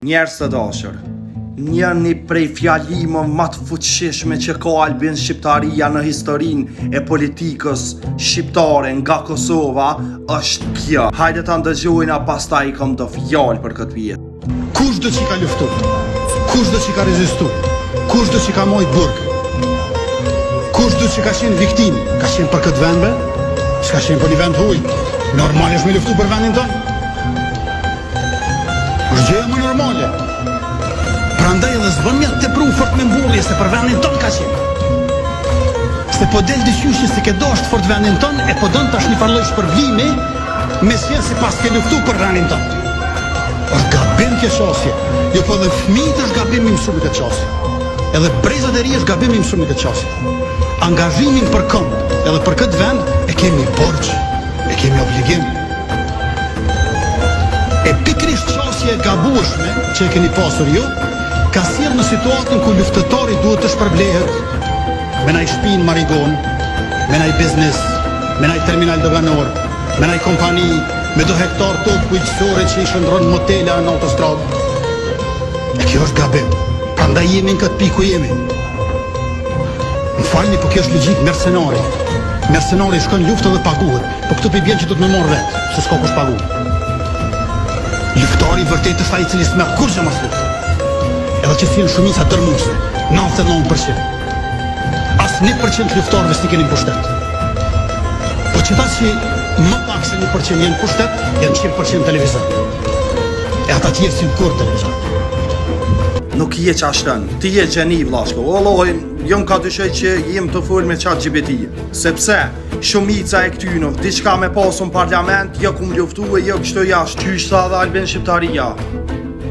Njerëz të dashur, një prej fjalimeve më të fuqishme që ka Albin shqiptaria në historinë e politikës shqiptare nga Kosova është kjo. Hajde ta ndëgjojna, pastaj kam do fjalë për këtë vjet. Kush do që ka luftu? Kush do që ka rezistu? Kush do që ka mojt burg? Kush do që ka qenë viktim? Ka qenë për këtë vendbe? S'ka qenë për një vend huj? Normal është me luftu për vendin tonë? është gjëja më normale. Prandaj edhe s'bën mjaft të pru fort me mbullje se për vendin ton ka qenë. Se po del dyqysh se ke dashur fort vendin ton e po don tash një farlloj shpërblimi me sjell se pas ke luftu për vendin ton. Është gabim kjo çështje. Jo po dhe fëmijët është gabim i mësumit këtë çështje. Edhe brezat e ri është gabim i mësumit këtë çështje. Angazhimin për kënd edhe për këtë vend e kemi borxh, e kemi obligim. E pikrisht çështja e gabueshme që e keni pasur ju, ka sjellë në situatën ku luftëtori duhet të shpërblehet me naj shtëpinë Marigon, me naj biznes, me naj terminal doganor, me naj kompani, me do hektar tokë bujqësore që i shëndron motela në autostradë. E kjo është gabim. Prandaj jemi në këtë pikë ku jemi. Më falni, po kjo është logjik mercenari. Mercenari shkon luftë dhe paguhet, po këtu pe bjen që do të më marr vetë, se s'ka kush paguhet. Luftari vërtet është ai i cili s'merr kurrë mas luftë. Edhe që sjellin shumica dërmuese, 99%. As 1% luftarëve s'i keni pushtet. Po që ta që më pak se 1% jenë pushtet, janë 100% televizor. E ata tjerë si kur televizor. Nuk je qashtën, ti je gjeni vllashko. Wallahi, jam ka dyshoj që jem të fol me ChatGPT, sepse shumica e këtynov, diçka me pasun parlament, jo kum luftue, jo kështu jashtë. Qysh tha dhe Albin shqiptaria?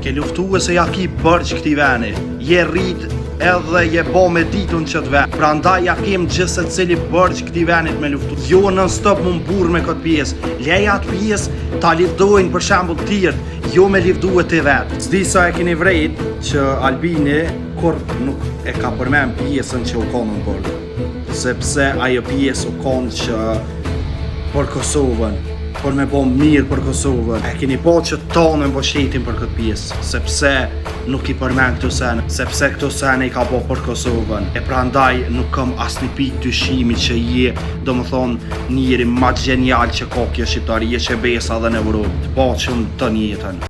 Ke luftue se ja ki bërgj këti veni, je rrit edhe je bo me ditun që të ven. Prandaj ja kem gjithë se cili bërgj këti venit me luftu. Jo nën stop më mbur me këtë pjesë. Leja atë pjesë ta lifdojnë për shembull tjerë, jo me lifdue të vetë. S'di sa e keni vrejt që Albini kur nuk e ka përmen pjesën që u konë në bërgj. Sepse ajo pjesë u konë që për Kosovën, për me bo mirë për Kosovën. E keni po që tonë me mbështetin për këtë pjesë, sepse nuk i përmen këto sene, sepse këto sene i ka bo për Kosovën. E prandaj nuk kam asni pit dyshimi që je, do më thonë, njëri ma genial që ka kjo shqiptarie që besa dhe në Evropë, të po që në të njetën.